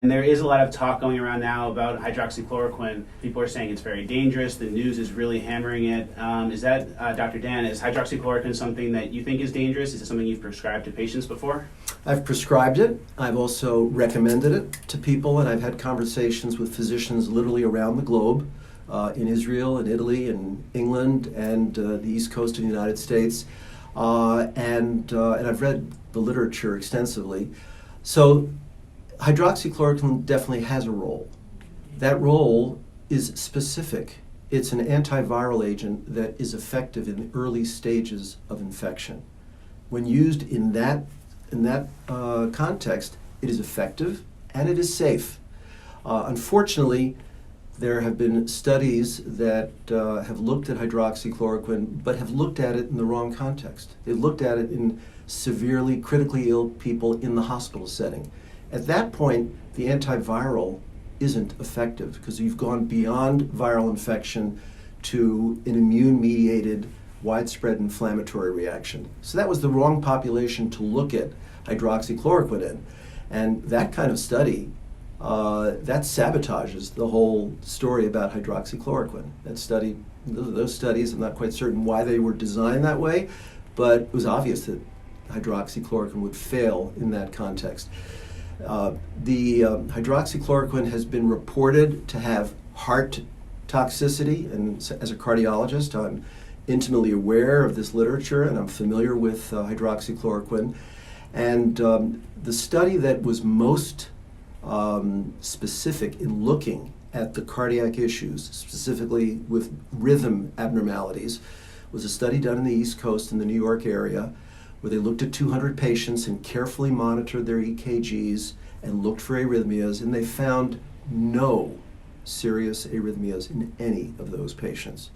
And there is a lot of talk going around now about hydroxychloroquine. People are saying it's very dangerous. The news is really hammering it. Is that, Dr. Dan, is hydroxychloroquine something that you think is dangerous? Is it something you've prescribed to patients before? I've prescribed it. I've also recommended it to people, and I've had conversations with physicians literally around the globe, in Israel, in Italy, in England, and the East Coast of the United States. And I've read the literature extensively. So hydroxychloroquine definitely has a role. That role is specific. It's an antiviral agent that is effective in the early stages of infection. When used in that context, it is effective and it is safe. Unfortunately, there have been studies that have looked at hydroxychloroquine, but have looked at it in the wrong context. They've looked at it in severely, critically ill people in the hospital setting. At that point, the antiviral isn't effective because you've gone beyond viral infection to an immune-mediated, widespread inflammatory reaction. So that was the wrong population to look at hydroxychloroquine in. And that kind of study, that sabotages the whole story about hydroxychloroquine. Those studies, I'm not quite certain why they were designed that way, but it was obvious that hydroxychloroquine would fail in that context. The hydroxychloroquine has been reported to have heart toxicity, and as a cardiologist, I'm intimately aware of this literature and I'm familiar with hydroxychloroquine. And the study that was most specific in looking at the cardiac issues, specifically with rhythm abnormalities, was a study done in the East Coast in the New York area, where they looked at 200 patients and carefully monitored their EKGs and looked for arrhythmias, and they found no serious arrhythmias in any of those patients.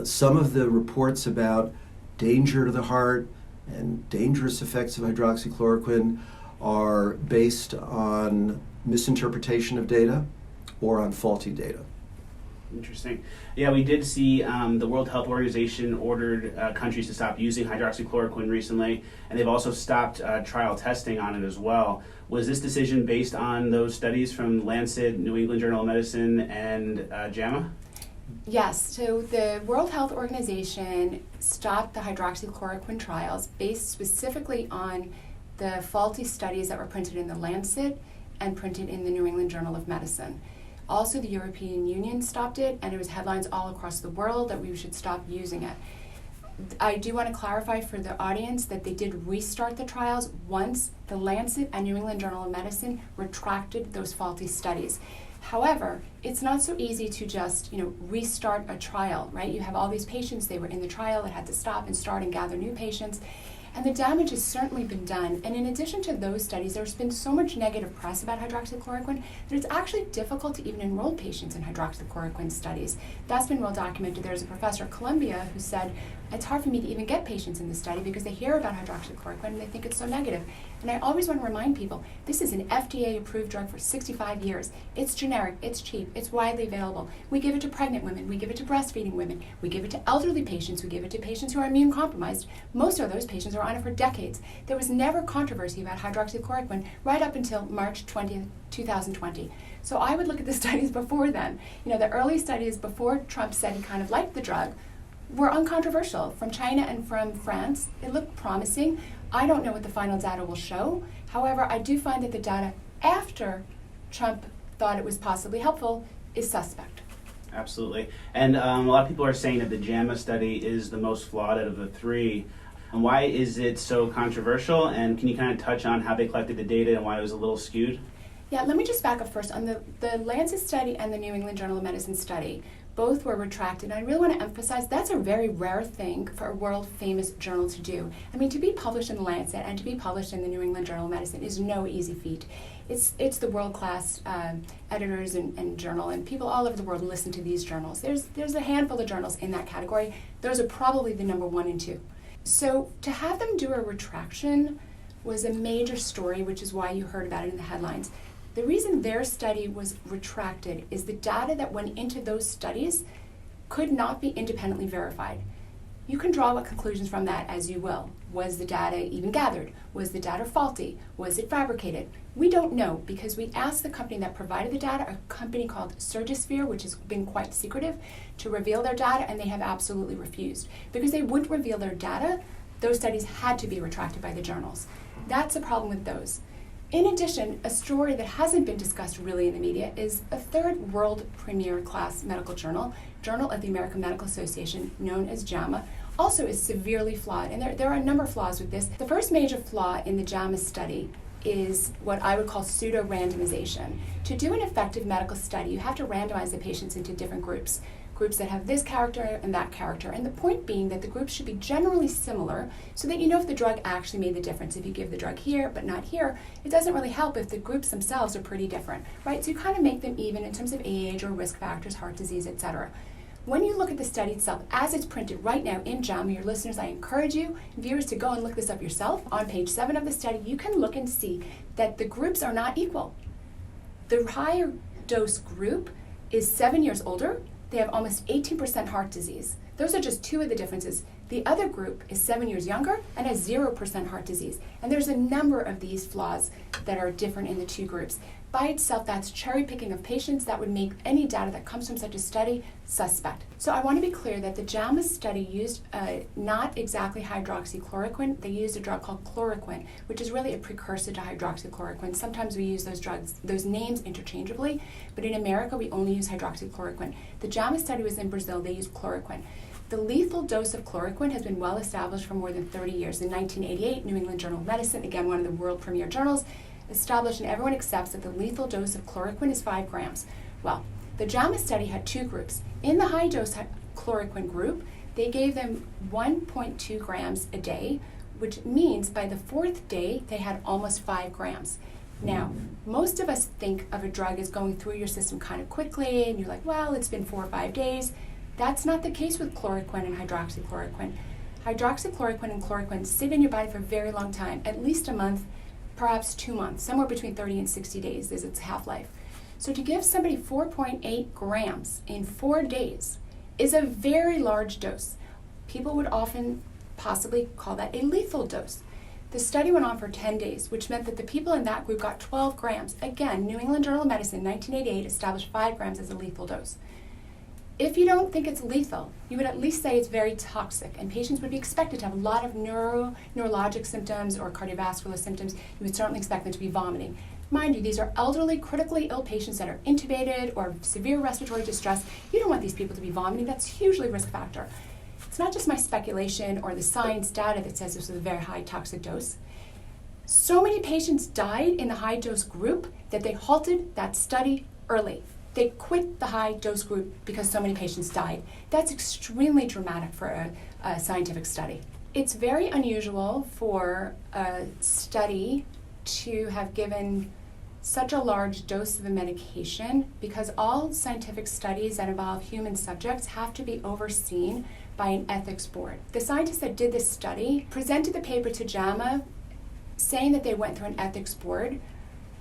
Some of the reports about danger to the heart and dangerous effects of hydroxychloroquine are based on misinterpretation of data or on faulty data. Interesting. Yeah, we did see the World Health Organization ordered countries to stop using hydroxychloroquine recently, and they've also stopped trial testing on it as well. Was this decision based on those studies from Lancet, New England Journal of Medicine, and JAMA? Yes, so the World Health Organization stopped the hydroxychloroquine trials based specifically on the faulty studies that were printed in the Lancet and printed in the New England Journal of Medicine. Also, the European Union stopped it, and there was headlines all across the world that we should stop using it. I do want to clarify for the audience that they did restart the trials once the Lancet and New England Journal of Medicine retracted those faulty studies. However, it's not so easy to just, restart a trial, right? You have all these patients, they were in the trial, it had to stop and start and gather new patients. And the damage has certainly been done. And in addition to those studies, there's been so much negative press about hydroxychloroquine that it's actually difficult to even enroll patients in hydroxychloroquine studies. That's been well documented. There's a professor at Columbia who said, it's hard for me to even get patients in the study because they hear about hydroxychloroquine and they think it's so negative. And I always want to remind people, this is an FDA-approved drug for 65 years. It's generic, it's cheap, it's widely available. We give it to pregnant women, we give it to breastfeeding women, we give it to elderly patients, we give it to patients who are immune compromised. Most of those patients are on it for decades. There was never controversy about hydroxychloroquine right up until March 20th, 2020. So I would look at the studies before then. The early studies before Trump said he kind of liked the drug were uncontroversial. From China and from France, it looked promising. I don't know what the final data will show. However, I do find that the data after Trump thought it was possibly helpful is suspect. Absolutely. And a lot of people are saying that the JAMA study is the most flawed out of the three. And why is it so controversial? And can you kind of touch on how they collected the data and why it was a little skewed? Yeah, let me just back up first. On the Lancet study and the New England Journal of Medicine study, both were retracted. And I really want to emphasize that's a very rare thing for a world-famous journal to do. I mean, to be published in the Lancet and to be published in the New England Journal of Medicine is no easy feat. It's the world-class editors and journal, and people all over the world listen to these journals. There's a handful of journals in that category. Those are probably the number 1 and 2. So to have them do a retraction was a major story, which is why you heard about it in the headlines. The reason their study was retracted is the data that went into those studies could not be independently verified. You can draw what conclusions from that as you will. Was the data even gathered? Was the data faulty? Was it fabricated? We don't know because we asked the company that provided the data, a company called Surgisphere, which has been quite secretive, to reveal their data, and they have absolutely refused. Because they wouldn't reveal their data, those studies had to be retracted by the journals. That's the problem with those. In addition, a story that hasn't been discussed really in the media is a third world premier class medical journal, Journal of the American Medical Association, known as JAMA, also is severely flawed. And there are a number of flaws with this. The first major flaw in the JAMA study is what I would call pseudo-randomization. To do an effective medical study, you have to randomize the patients into different groups that have this character and that character. And the point being that the groups should be generally similar so that you know if the drug actually made the difference. If you give the drug here but not here, it doesn't really help if the groups themselves are pretty different, right? So you kind of make them even in terms of age or risk factors, heart disease, etc. When you look at the study itself, as it's printed right now in JAMA, your listeners, I encourage you, viewers, to go and look this up yourself. On page 7 of the study, you can look and see that the groups are not equal. The higher dose group is 7 years older. They have almost 18% heart disease. Those are just two of the differences. The other group is 7 years younger and has 0% heart disease. And there's a number of these flaws that are different in the two groups. By itself, that's cherry picking of patients that would make any data that comes from such a study suspect. So I want to be clear that the JAMA study used not exactly hydroxychloroquine. They used a drug called chloroquine, which is really a precursor to hydroxychloroquine. Sometimes we use those names interchangeably, but in America we only use hydroxychloroquine. The JAMA study was in Brazil. They used chloroquine. The lethal dose of chloroquine has been well established for more than 30 years. In 1988, New England Journal of Medicine, again one of the world premier journals, established and everyone accepts that the lethal dose of chloroquine is 5 grams. Well, the JAMA study had two groups. In the high dose chloroquine group, they gave them 1.2 grams a day, which means by the 4th day, they had almost 5 grams. Now, most of us think of a drug as going through your system kind of quickly, and you're like, well, it's been 4 or 5 days. That's not the case with chloroquine and hydroxychloroquine. Hydroxychloroquine and chloroquine sit in your body for a very long time, at least a month, perhaps 2 months, somewhere between 30 and 60 days is its half-life. So to give somebody 4.8 grams in 4 days is a very large dose. People would often possibly call that a lethal dose. The study went on for 10 days, which meant that the people in that group got 12 grams. Again, New England Journal of Medicine, 1988, established 5 grams as a lethal dose. If you don't think it's lethal, you would at least say it's very toxic, and patients would be expected to have a lot of neurologic symptoms or cardiovascular symptoms. You would certainly expect them to be vomiting. Mind you, these are elderly, critically ill patients that are intubated or severe respiratory distress. You don't want these people to be vomiting. That's hugely risk factor. It's not just my speculation or the science data that says this was a very high toxic dose. So many patients died in the high dose group that they halted that study early. They quit the high dose group because so many patients died. That's extremely dramatic for a scientific study. It's very unusual for a study to have given such a large dose of a medication because all scientific studies that involve human subjects have to be overseen by an ethics board. The scientists that did this study presented the paper to JAMA saying that they went through an ethics board.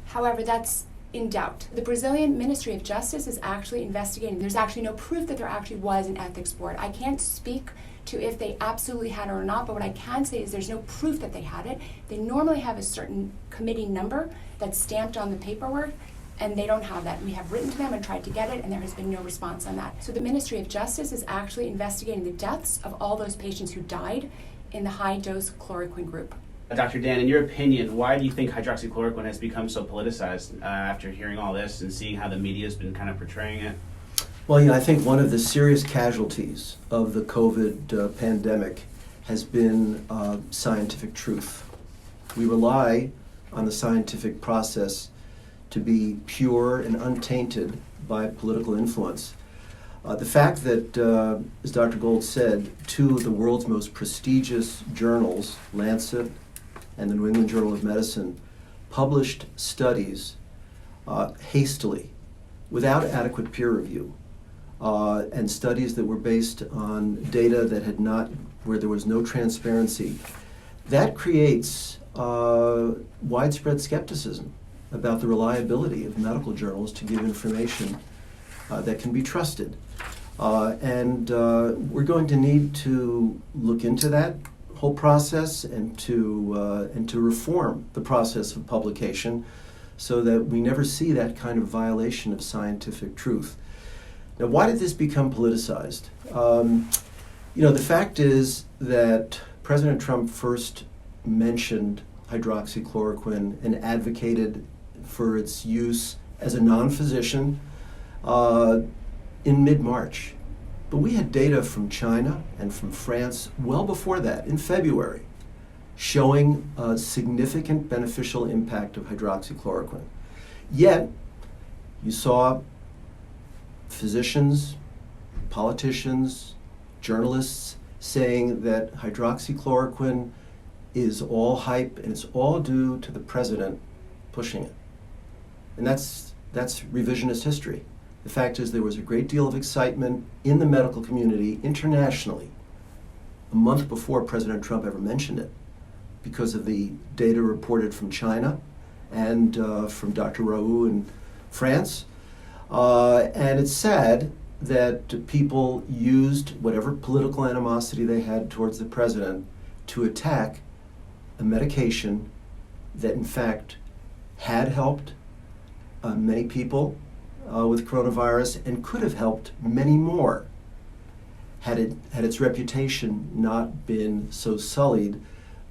However, that's in doubt. The Brazilian Ministry of Justice is actually investigating. There's actually no proof that there actually was an ethics board. I can't speak to if they absolutely had it or not, but what I can say is there's no proof that they had it. They normally have a certain committee number that's stamped on the paperwork, and they don't have that. We have written to them and tried to get it, and there has been no response on that. So the Ministry of Justice is actually investigating the deaths of all those patients who died in the high-dose chloroquine group. Dr. Dan, in your opinion, why do you think hydroxychloroquine has become so politicized after hearing all this and seeing how the media has been kind of portraying it? Well, I think one of the serious casualties of the COVID pandemic has been scientific truth. We rely on the scientific process to be pure and untainted by political influence. The fact that, as Dr. Gold said, 2 of the world's most prestigious journals, Lancet and the New England Journal of Medicine, published studies hastily, without adequate peer review, and studies that were based on data that where there was no transparency, that creates widespread skepticism about the reliability of medical journals to give information that can be trusted. We're going to need to look into that whole process and to reform the process of publication so that we never see that kind of violation of scientific truth. Now, why did this become politicized? The fact is that President Trump first mentioned hydroxychloroquine and advocated for its use as a non-physician in mid-March. But we had data from China and from France well before that, in February, showing a significant beneficial impact of hydroxychloroquine. Yet, you saw physicians, politicians, journalists saying that hydroxychloroquine is all hype and it's all due to the president pushing it. And that's revisionist history. The fact is there was a great deal of excitement in the medical community internationally a month before President Trump ever mentioned it because of the data reported from China and from Dr. Raoult in France. And it's sad that people used whatever political animosity they had towards the president to attack a medication that in fact had helped many people with coronavirus and could have helped many more had its reputation not been so sullied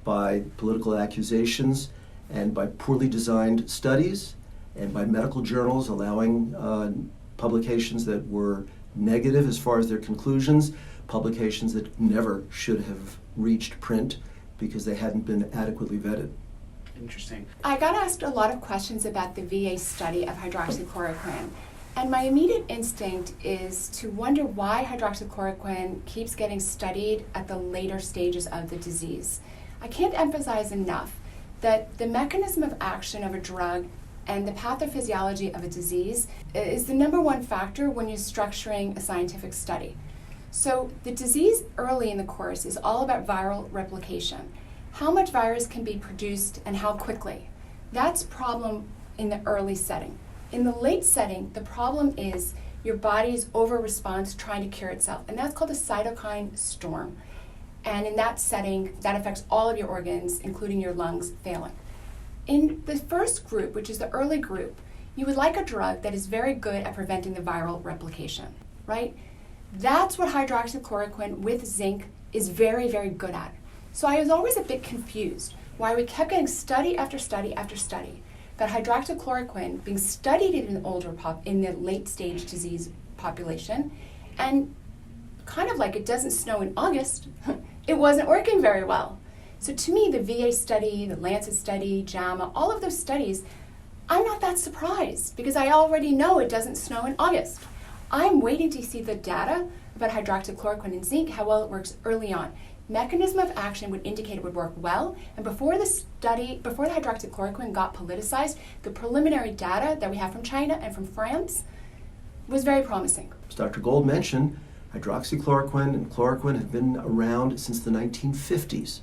by political accusations and by poorly designed studies and by medical journals allowing publications that were negative as far as their conclusions, publications that never should have reached print because they hadn't been adequately vetted. Interesting. I got asked a lot of questions about the VA study of hydroxychloroquine, and my immediate instinct is to wonder why hydroxychloroquine keeps getting studied at the later stages of the disease. I can't emphasize enough that the mechanism of action of a drug and the pathophysiology of a disease is the number one factor when you're structuring a scientific study. So the disease early in the course is all about viral replication. How much virus can be produced and how quickly? That's a problem in the early setting. In the late setting, the problem is your body's over-response trying to cure itself, and that's called a cytokine storm. And in that setting, that affects all of your organs, including your lungs, failing. In the first group, which is the early group, you would like a drug that is very good at preventing the viral replication, right? That's what hydroxychloroquine with zinc is very, very good at. So I was always a bit confused why we kept getting study after study after study about hydroxychloroquine being studied in the late stage disease population, and kind of like it doesn't snow in August, it wasn't working very well. So to me, the VA study, the Lancet study, JAMA, all of those studies, I'm not that surprised because I already know it doesn't snow in August. I'm waiting to see the data about hydroxychloroquine and zinc, how well it works early on. Mechanism of action would indicate it would work well, and before the hydroxychloroquine got politicized, the preliminary data that we have from China and from France was very promising. As Dr. Gold mentioned, hydroxychloroquine and chloroquine have been around since the 1950s.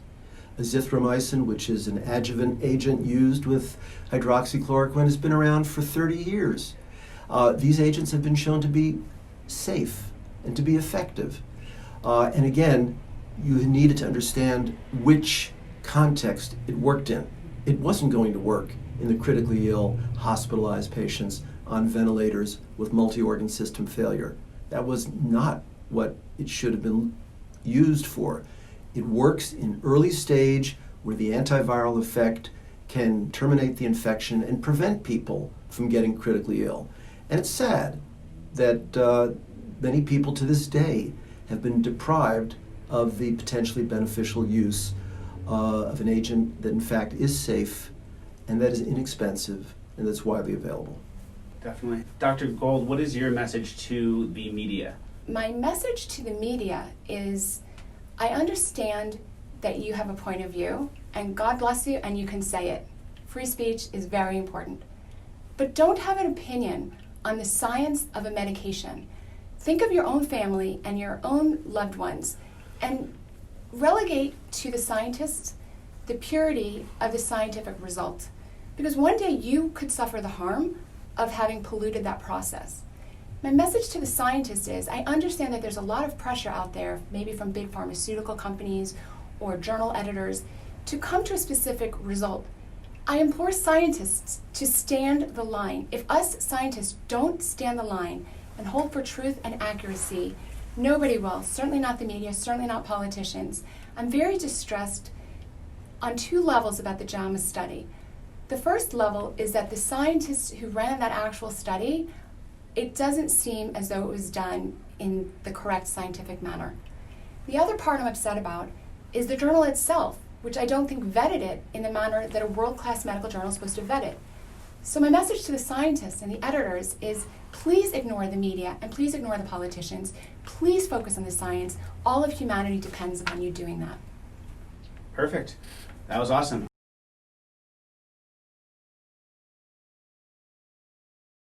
Azithromycin, which is an adjuvant agent used with hydroxychloroquine, has been around for 30 years. These agents have been shown to be safe and to be effective. And again, you needed to understand which context it worked in. It wasn't going to work in the critically ill, hospitalized patients on ventilators with multi-organ system failure. That was not what it should have been used for. It works in early stage where the antiviral effect can terminate the infection and prevent people from getting critically ill. And it's sad that many people to this day have been deprived of the potentially beneficial use of an agent that in fact is safe and that is inexpensive and that's widely available. Definitely. Dr. Gold, what is your message to the media? My message to the media is I understand that you have a point of view, and God bless you, and you can say it. Free speech is very important. But don't have an opinion on the science of a medication. Think of your own family and your own loved ones, and relegate to the scientists the purity of the scientific result. Because one day you could suffer the harm of having polluted that process. My message to the scientists is, I understand that there's a lot of pressure out there, maybe from big pharmaceutical companies or journal editors, to come to a specific result. I implore scientists to stand the line. If us scientists don't stand the line and hold for truth and accuracy, nobody will, certainly not the media, certainly not politicians. I'm very distressed on two levels about the JAMA study. The first level is that the scientists who ran that actual study, it doesn't seem as though it was done in the correct scientific manner. The other part I'm upset about is the journal itself, which I don't think vetted it in the manner that a world-class medical journal is supposed to vet it. So my message to the scientists and the editors is, please ignore the media and please ignore the politicians. Please focus on the science. All of humanity depends upon you doing that. Perfect. That was awesome.